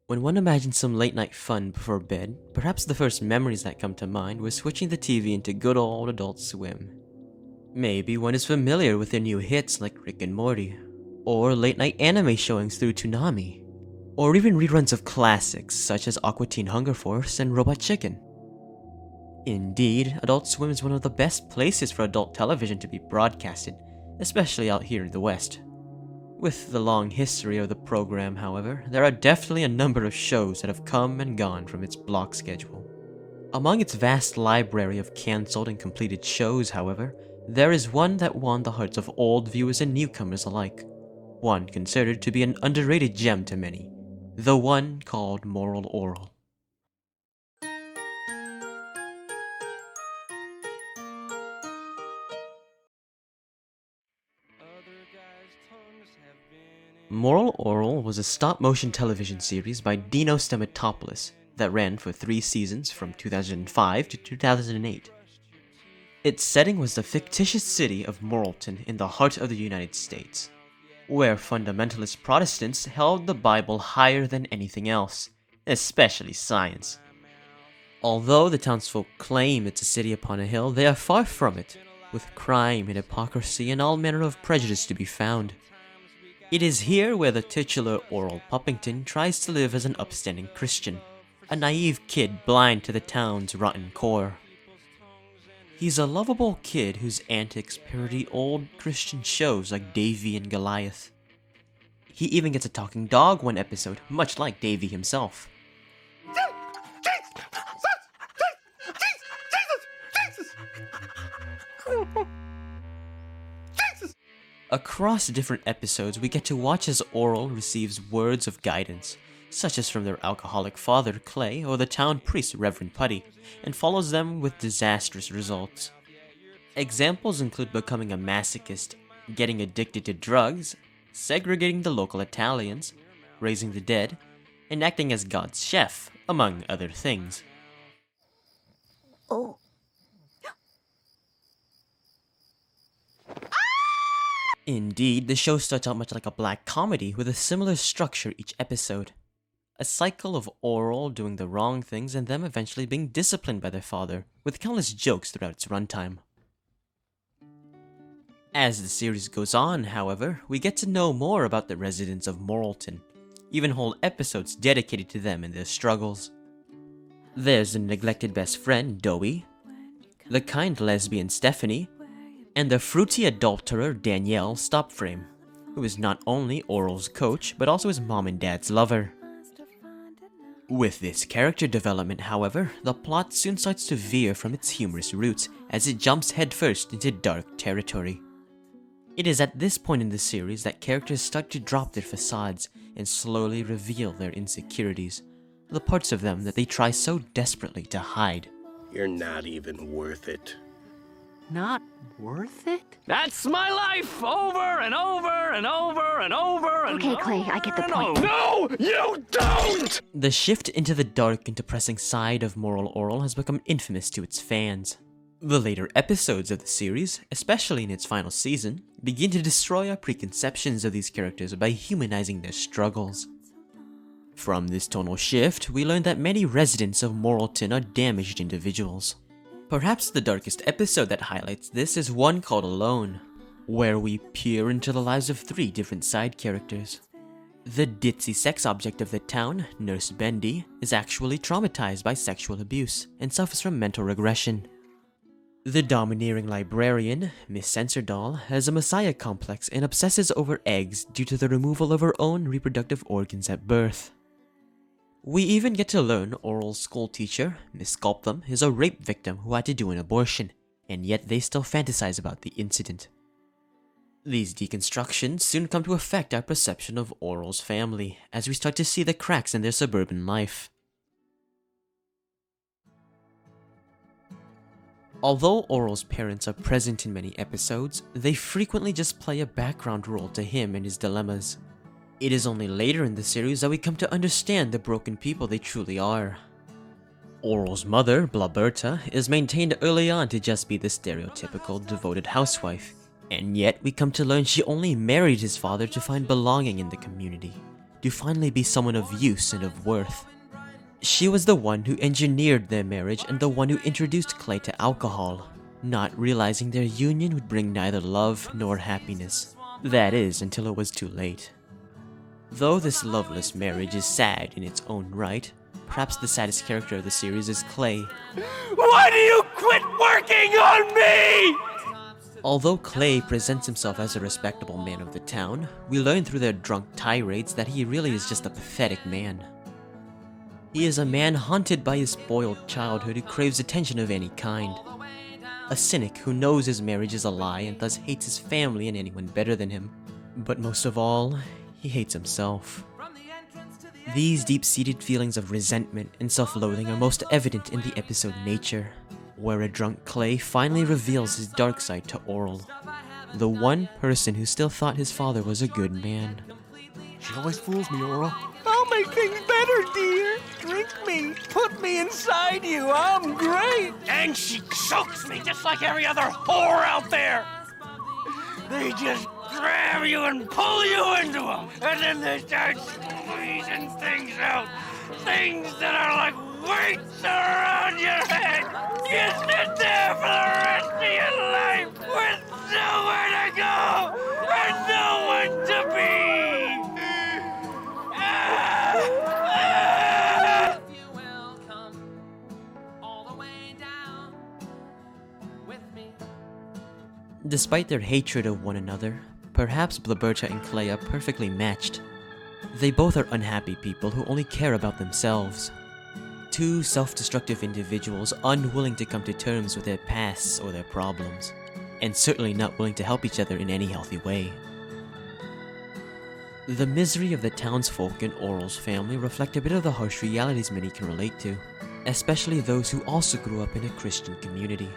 When one imagines some late night fun before bed, perhaps the first memories that come to mind was switching the TV into good old Adult Swim. Maybe one is familiar with their new hits like Rick and Morty, or late night anime showings through Toonami, or even reruns of classics such as Aqua Teen Hunger Force and Robot Chicken. Indeed, Adult Swim is one of the best places for adult television to be broadcasted, especially out here in the West. With the long history of the program, however, there are definitely a number of shows that have come and gone from its block schedule. Among its vast library of cancelled and completed shows, however, there is one that won the hearts of old viewers and newcomers alike. One considered to be an underrated gem to many. The one called Moral Orel. Moral Orel was a stop-motion television series by Dino Stamatopoulos that ran for 3 seasons from 2005 to 2008. Its setting was the fictitious city of Moralton in the heart of the United States, where fundamentalist Protestants held the Bible higher than anything else, especially science. Although the townsfolk claim it's a city upon a hill, they are far from it, with crime and hypocrisy and all manner of prejudice to be found. It is here where the titular Orel Puppington tries to live as an upstanding Christian, a naive kid blind to the town's rotten core. He's a lovable kid whose antics parody old Christian shows like Davy and Goliath. He even gets a talking dog one episode, much like Davy himself. Across different episodes, we get to watch as Orel receives words of guidance, such as from their alcoholic father, Clay, or the town priest, Reverend Putty, and follows them with disastrous results. Examples include becoming a masochist, getting addicted to drugs, segregating the local Italians, raising the dead, and acting as God's chef, among other things. Oh. Indeed, the show starts out much like a black comedy with a similar structure each episode. A cycle of Orel doing the wrong things and them eventually being disciplined by their father, with countless jokes throughout its runtime. As the series goes on, however, we get to know more about the residents of Moralton, even whole episodes dedicated to them and their struggles. There's the neglected best friend, Dowie, the kind lesbian Stephanie, and the fruity adulterer Danielle Stopframe, who is not only Orel's coach, but also his mom and dad's lover. With this character development, however, the plot soon starts to veer from its humorous roots as it jumps headfirst into dark territory. It is at this point in the series that characters start to drop their facades and slowly reveal their insecurities, the parts of them that they try so desperately to hide. You're not even worth it. Not worth it? That's my life over and over and over and over and Okay, Clay, I get the point. No, you don't! The shift into the dark and depressing side of Moral Orel has become infamous to its fans. The later episodes of the series, especially in its final season, begin to destroy our preconceptions of these characters by humanizing their struggles. From this tonal shift, we learn that many residents of Moralton are damaged individuals. Perhaps the darkest episode that highlights this is one called Alone, where we peer into the lives of 3 different side characters. The ditzy sex object of the town, Nurse Bendy, is actually traumatized by sexual abuse and suffers from mental regression. The domineering librarian, Miss Censordoll, has a messiah complex and obsesses over eggs due to the removal of her own reproductive organs at birth. We even get to learn Orel's school teacher, Miss Sculptham, is a rape victim who had to do an abortion, and yet they still fantasize about the incident. These deconstructions soon come to affect our perception of Orel's family, as we start to see the cracks in their suburban life. Although Orel's parents are present in many episodes, they frequently just play a background role to him and his dilemmas. It is only later in the series that we come to understand the broken people they truly are. Orel's mother, Blaberta, is maintained early on to just be the stereotypical devoted housewife, and yet we come to learn she only married his father to find belonging in the community, to finally be someone of use and of worth. She was the one who engineered their marriage and the one who introduced Clay to alcohol, not realizing their union would bring neither love nor happiness. That is, until it was too late. Though this loveless marriage is sad in its own right, perhaps the saddest character of the series is Clay. Why do you quit working on me? Although Clay presents himself as a respectable man of the town, we learn through their drunk tirades that he really is just a pathetic man. He is a man haunted by his spoiled childhood who craves attention of any kind. A cynic who knows his marriage is a lie and thus hates his family and anyone better than him. But most of all, he hates himself. These deep-seated feelings of resentment and self-loathing are most evident in the episode Nature, where a drunk Clay finally reveals his dark side to Orel, the one person who still thought his father was a good man. She always fools me, Orel. I'll make things better, dear. Drink me. Put me inside you. I'm great. And she chokes me just like every other whore out there. They just grab you and pull you into them. And then they start squeezing things out. Things that are like weights around your head. You sit there for the rest of your life with nowhere to go and no one to be. Despite their hatred of one another, perhaps Blaberta and Clay are perfectly matched. They both are unhappy people who only care about themselves. Two self-destructive individuals unwilling to come to terms with their pasts or their problems, and certainly not willing to help each other in any healthy way. The misery of the townsfolk in Orel's family reflect a bit of the harsh realities many can relate to, especially those who also grew up in a Christian community.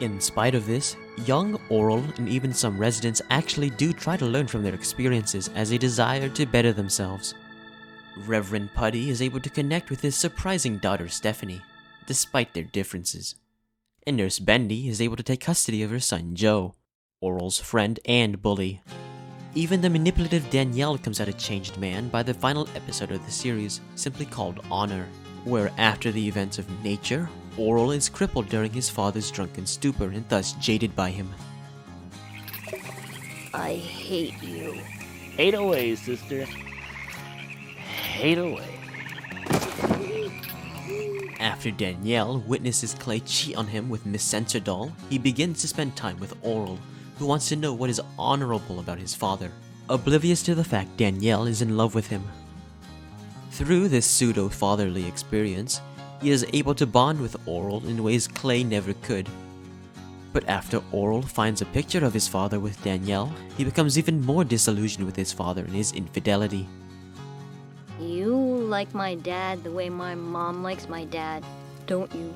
In spite of this, young Orel and even some residents actually do try to learn from their experiences as they desire to better themselves. Reverend Putty is able to connect with his surprising daughter Stephanie, despite their differences. And Nurse Bendy is able to take custody of her son Joe, Orel's friend and bully. Even the manipulative Danielle comes out a changed man by the final episode of the series, simply called Honor, where after the events of Nature, Orel is crippled during his father's drunken stupor and thus jaded by him. I hate you. Hate away, sister. Hate away. After Danielle witnesses Clay cheat on him with Miss Sensordoll, he begins to spend time with Orel, who wants to know what is honorable about his father, oblivious to the fact Danielle is in love with him. Through this pseudo-fatherly experience, he is able to bond with Orel in ways Clay never could. But after Orel finds a picture of his father with Danielle, he becomes even more disillusioned with his father and his infidelity. You like my dad the way my mom likes my dad, don't you?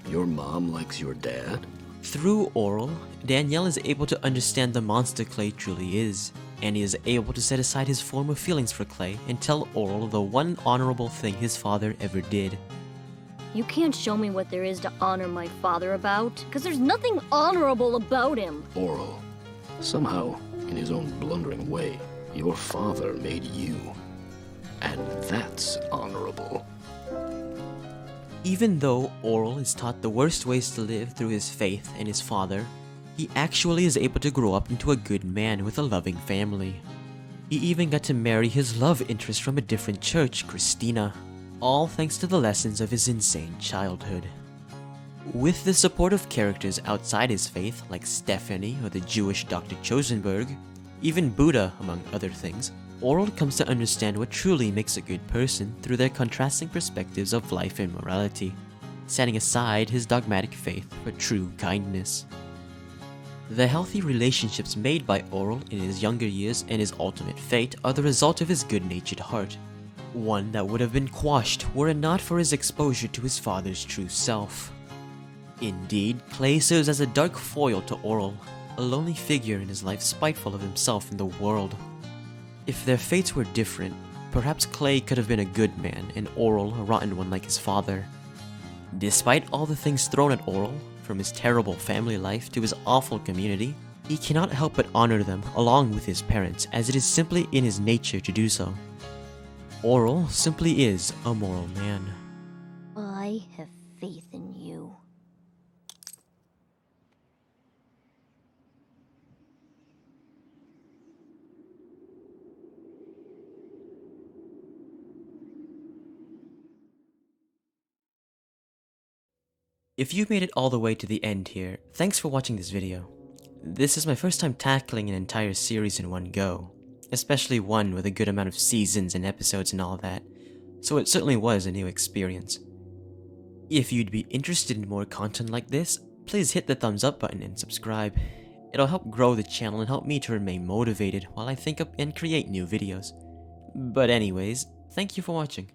Your mom likes your dad? Through Orel, Danielle is able to understand the monster Clay truly is, and he is able to set aside his former feelings for Clay and tell Orel the one honorable thing his father ever did. You can't show me what there is to honor my father about, because there's nothing honorable about him. Orel. Somehow, in his own blundering way, your father made you. And that's honorable. Even though Orel is taught the worst ways to live through his faith and his father, he actually is able to grow up into a good man with a loving family. He even got to marry his love interest from a different church, Christina, all thanks to the lessons of his insane childhood. With the support of characters outside his faith like Stephanie or the Jewish Dr. Chosenberg, even Buddha among other things, Orel comes to understand what truly makes a good person through their contrasting perspectives of life and morality, setting aside his dogmatic faith for true kindness. The healthy relationships made by Orel in his younger years and his ultimate fate are the result of his good-natured heart, one that would have been quashed were it not for his exposure to his father's true self. Indeed, Clay serves as a dark foil to Orel, a lonely figure in his life spiteful of himself and the world. If their fates were different, perhaps Clay could have been a good man and Orel a rotten one like his father. Despite all the things thrown at Orel, from his terrible family life to his awful community, he cannot help but honor them along with his parents, as it is simply in his nature to do so. Orel simply is a moral man. I have faith in you. If you've made it all the way to the end here, thanks for watching this video. This is my first time tackling an entire series in one go, especially one with a good amount of seasons and episodes and all that, so it certainly was a new experience. If you'd be interested in more content like this, please hit the thumbs up button and subscribe. It'll help grow the channel and help me to remain motivated while I think up and create new videos. But anyways, thank you for watching.